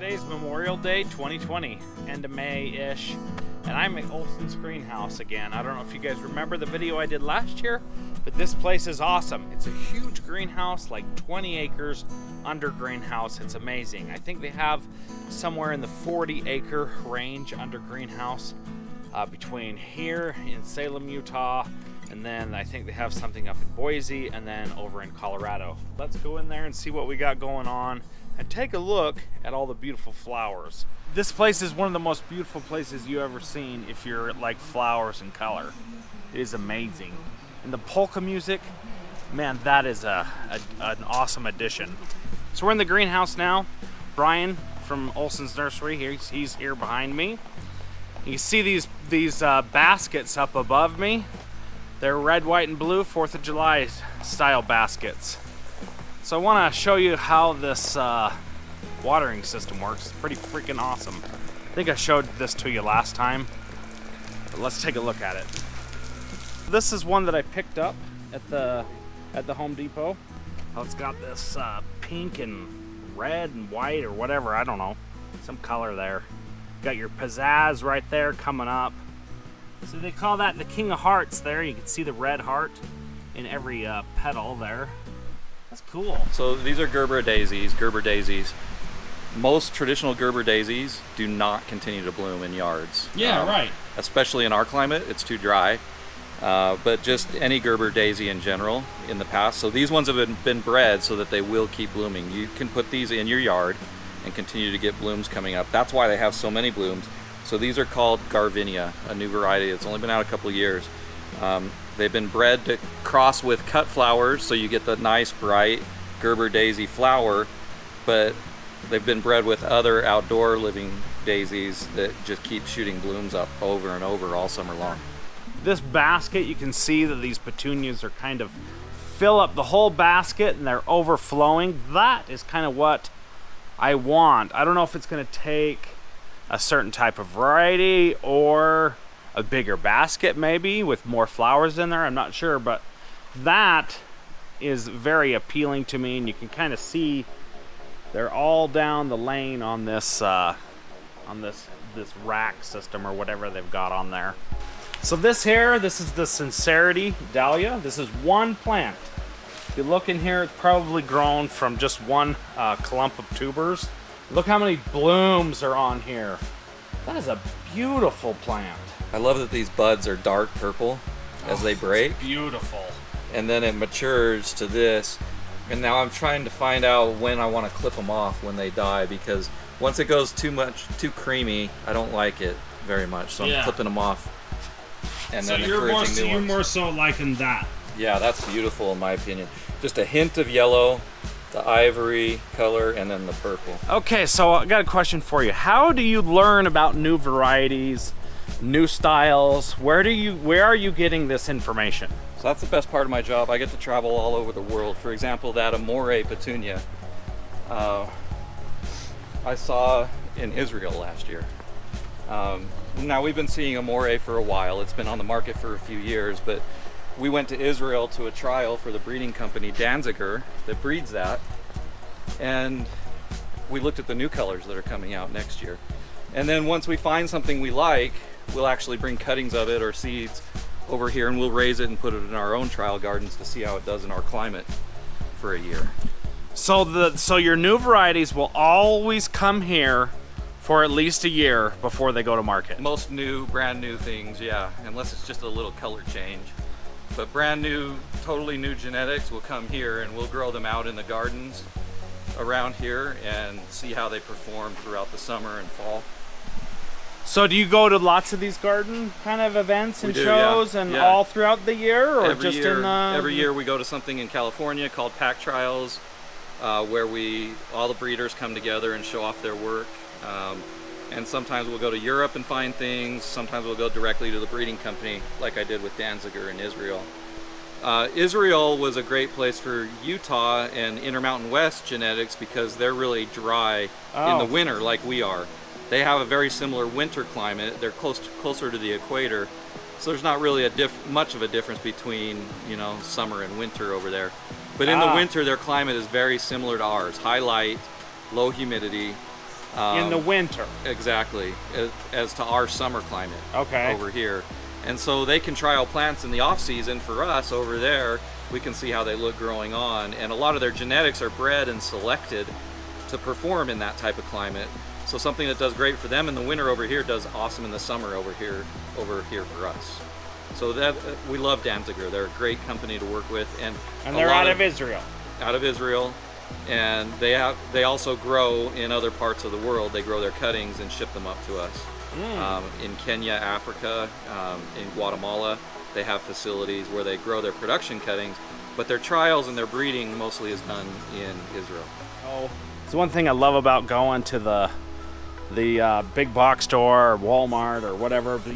Today's Memorial Day 2020, end of May-ish, and I'm at Olsons Greenhouse again. I don't know if you guys remember the video I did last year, but this place is awesome. It's a huge greenhouse, like 20 acres under greenhouse. It's amazing. I think they have somewhere in the 40-acre range under greenhouse between here in Salem, Utah, and then I think they have something up in Boise and then over in Colorado. Let's go in there and see what we got going on and take a look at all the beautiful flowers. This place is one of the most beautiful places you ever seen if you're like flowers and color. It is amazing. And the polka music, man, that is an awesome addition. So we're in the greenhouse now. Bryan from Olson's Nursery, he's here behind me. You see these baskets up above me. They're red, white, and blue 4th of July style baskets. So I want to show you how this watering system works. It's pretty freaking awesome. I think I showed this to you last time, but let's take a look at it. This is one that I picked up at the Home Depot. Oh, it's got this pink and red and white or whatever, I don't know, some color there. Got your pizzazz right there coming up. So they call that the King of Hearts there. You can see the red heart in every petal there. That's cool. So these are Gerbera daisies. Most traditional Gerbera daisies do not continue to bloom in yards. Yeah, right. Especially in our climate, it's too dry. But just any Gerbera daisy in general in the past. So these ones have been bred so that they will keep blooming. You can put these in your yard and continue to get blooms coming up. That's why they have so many blooms. So these are called Garvinia, a new variety. It's only been out a couple of years. They've been bred to cross with cut flowers, so you get the nice bright Gerbera daisy flower, but they've been bred with other outdoor living daisies that just keep shooting blooms up over and over all summer long. This basket, you can see that these petunias are kind of fill up the whole basket and they're overflowing. That is kind of what I want. I don't know if it's going to take a certain type of variety or a bigger basket maybe with more flowers in there. I'm not sure, but that is very appealing to me, and you can kind of see they're all down the lane on this this rack system or whatever they've got on there. So this is the Sincerity Dahlia. This is one plant. If you look in here, it's probably grown from just one clump of tubers. Look how many blooms are on here. That is a beautiful plant. I love that these buds are dark purple as they break. It's beautiful. And then it matures to this. And now I'm trying to find out when I want to clip them off when they die, because once it goes too creamy, I don't like it very much. So I'm clipping them off. And then encouraging new ones. You're more so liking that. Yeah, that's beautiful in my opinion. Just a hint of yellow, the ivory color, and then the purple. Okay, so I got a question for you. How do you learn about new varieties, new styles? Where are you getting this information? So that's the best part of my job. I get to travel all over the world. For example, that Amore Petunia I saw in Israel last year. Now we've been seeing Amore for a while. It's been on the market for a few years, but we went to Israel to a trial for the breeding company Danziger that breeds that, and we looked at the new colors that are coming out next year. And then once we find something we like, we'll actually bring cuttings of it or seeds over here and we'll raise it and put it in our own trial gardens to see how it does in our climate for a year. So your new varieties will always come here for at least a year before they go to market? Most brand new things, yeah, unless it's just a little color change. But brand new, totally new genetics will come here and we'll grow them out in the gardens around here and see how they perform throughout the summer and fall. So do you go to lots of these garden kind of events and shows and all throughout the year, or every year we go to something in California called Pack Trials, where all the breeders come together and show off their work. And sometimes we'll go to Europe and find things. Sometimes we'll go directly to the breeding company, like I did with Danziger in Israel. Israel was a great place for Utah and Intermountain West genetics because they're really dry in the winter like we are. They have a very similar winter climate. They're closer to the equator, so there's not really much of a difference between summer and winter over there. But in the winter, their climate is very similar to ours: high light, low humidity, In the winter. Exactly, as to our summer climate Okay. over here. And so they can trial plants in the off season. For us over there, we can see how they look growing on. And a lot of their genetics are bred and selected to perform in that type of climate. So something that does great for them in the winter over here does awesome in the summer over here for us. So that we love Danziger. They're a great company to work with, and they're out of Israel. Out of Israel, and they also grow in other parts of the world. They grow their cuttings and ship them up to us. In Kenya, Africa, in Guatemala, they have facilities where they grow their production cuttings, but their trials and their breeding mostly is done in Israel. Oh, it's one thing I love about going to the big box store or Walmart or whatever. But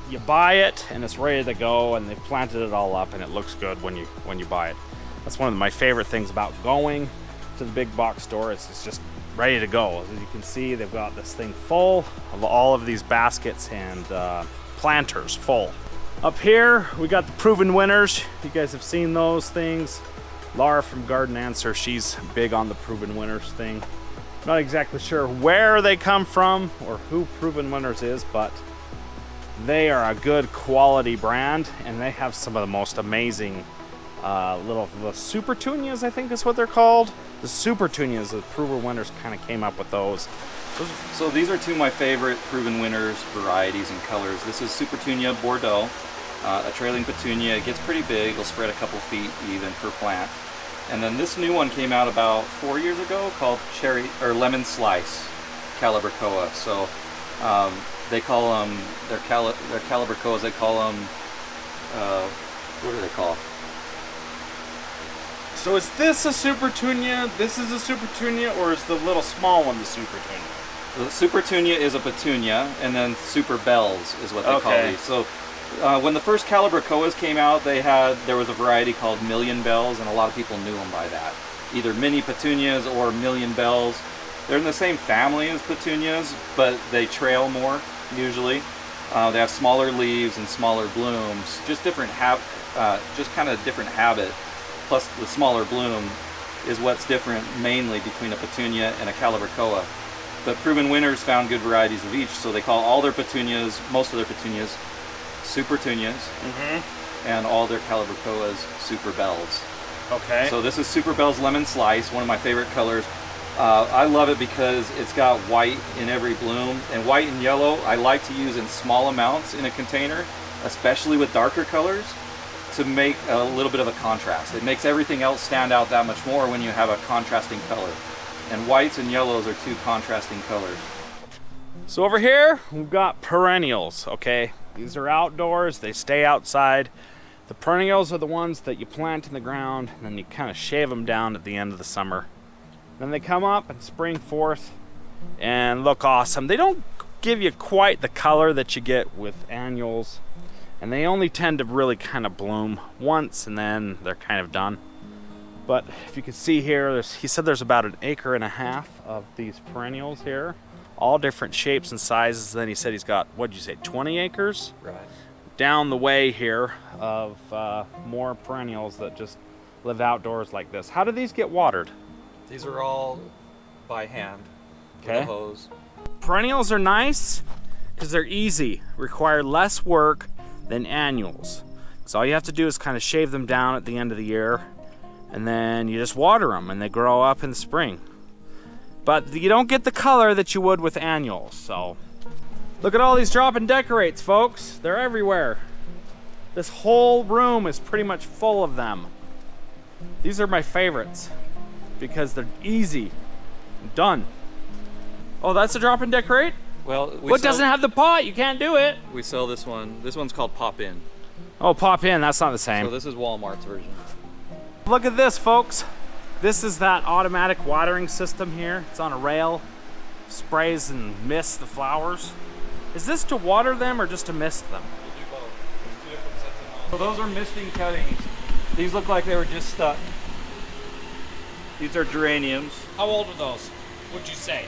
you buy it and it's ready to go, and they've planted it all up, and it looks good when you buy it. That's one of my favorite things about going to the big box store. It's just ready to go. As you can see, they've got this thing full of all of these baskets and planters full. Up here, we got the proven winners. You guys have seen those things. Laura from Garden Answer, she's big on the proven winners thing. Not exactly sure where they come from or who Proven Winners is, but they are a good quality brand, and they have some of the most amazing the Super Petunias, I think is what they're called. The Super Petunias, the Proven Winners kind of came up with those. So these are two of my favorite Proven Winners varieties and colors. This is Super Petunia Bordeaux, a trailing petunia. It gets pretty big. It'll spread a couple feet even per plant. And then this new one came out about 4 years ago called Lemon Slice Calibrachoa. So they call them, they're Calibrachoas, they call them, what do they call? So is this a Super Petunia, this is a Super Petunia, or is the little small one the Super Petunia? The Super Petunia is a petunia, and then Super Bells is what they call these. So when the first Calibrachoas came out, there was a variety called Million Bells, and a lot of people knew them by that. Either mini petunias or Million Bells. They're in the same family as petunias, but they trail more usually. They have smaller leaves and smaller blooms, just kind of different habit. Plus the smaller bloom is what's different mainly between a petunia and a Calibrachoa. But Proven Winners found good varieties of each, so they call all their petunias, most of their petunias, Super Petunias, and all their Calibrachoas Super Bells. Okay. So this is Super Bells Lemon Slice, one of my favorite colors. I love it because it's got white in every bloom, and white and yellow I like to use in small amounts in a container, especially with darker colors, to make a little bit of a contrast. It makes everything else stand out that much more when you have a contrasting color. And whites and yellows are two contrasting colors. So over here, we've got perennials, okay? These are outdoors, they stay outside. The perennials are the ones that you plant in the ground, and then you kind of shave them down at the end of the summer. Then they come up and spring forth and look awesome. They don't give you quite the color that you get with annuals, and they only tend to really kind of bloom once and then they're kind of done. But if you can see here, he said there's about 1.5 acres of these perennials here, all different shapes and sizes. Then he said he's got, what'd you say, 20 acres? Right. Down the way here of more perennials that just live outdoors like this. How do these get watered? These are all by hand with a hose. Perennials are nice because they're easy, require less work than annuals. So all you have to do is kind of shave them down at the end of the year, and then you just water them and they grow up in the spring. But you don't get the color that you would with annuals. So look at all these drop and decorates, folks. They're everywhere. This whole room is pretty much full of them. These are my favorites because they're easy. Done. Oh, that's a drop and decorate? Well, what doesn't have the pot? You can't do it. We sell this one. This one's called Pop In. Oh, Pop In, that's not the same. So this is Walmart's version. Look at this, folks. This is that automatic watering system here. It's on a rail. Sprays and mists the flowers. Is this to water them or just to mist them? We'll do both. There's 2 different sets of nozzles. So those are misting cuttings. These look like they were just stuck. These are geraniums. How old are those? Would you say?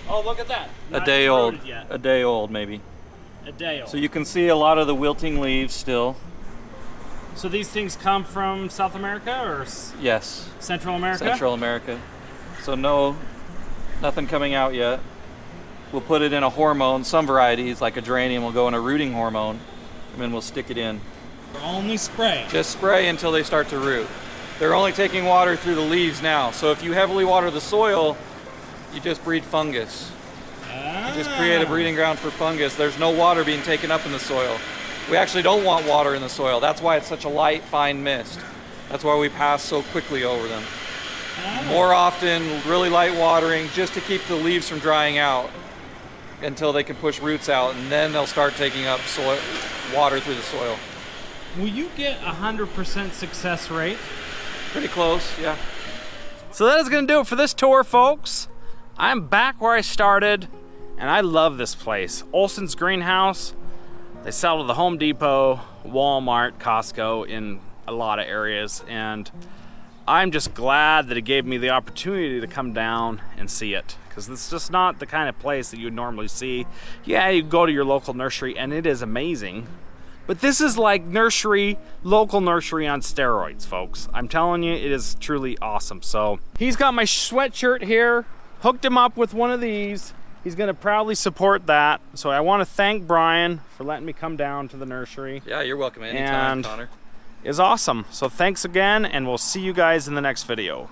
Oh, look at that. A day old. A day old, maybe. A day old. So you can see a lot of the wilting leaves still. So these things come from South America or yes, Central America? Central America. So no Nothing coming out yet. We'll put it in a hormone. Some varieties, like a geranium, will go in a rooting hormone, and then we'll stick it in. Only spray. Just spray until they start to root. They're only taking water through the leaves now, so if you heavily water the soil, you just breed fungus. You just create a breeding ground for fungus. There's no water being taken up in the soil. We actually don't want water in the soil. That's why it's such a light, fine mist. That's why we pass so quickly over them. More often, really light watering, just to keep the leaves from drying out until they can push roots out, and then they'll start taking up soil, water through the soil. Will you get 100% success rate? Pretty close, yeah. So that is going to do it for this tour, folks. I'm back where I started, and I love this place. Olsons Greenhouse. They sell to the Home Depot, Walmart, Costco in a lot of areas, and I'm just glad that it gave me the opportunity to come down and see it, because it's just not the kind of place that you would normally see. Yeah, you go to your local nursery and it is amazing, but this is like nursery, local nursery on steroids, folks. I'm telling you, it is truly awesome. So he's got my sweatshirt here, hooked him up with one of these. He's gonna proudly support that. So I wanna thank Bryan for letting me come down to the nursery. Yeah, you're welcome anytime, Connor. It's awesome. So thanks again, and we'll see you guys in the next video.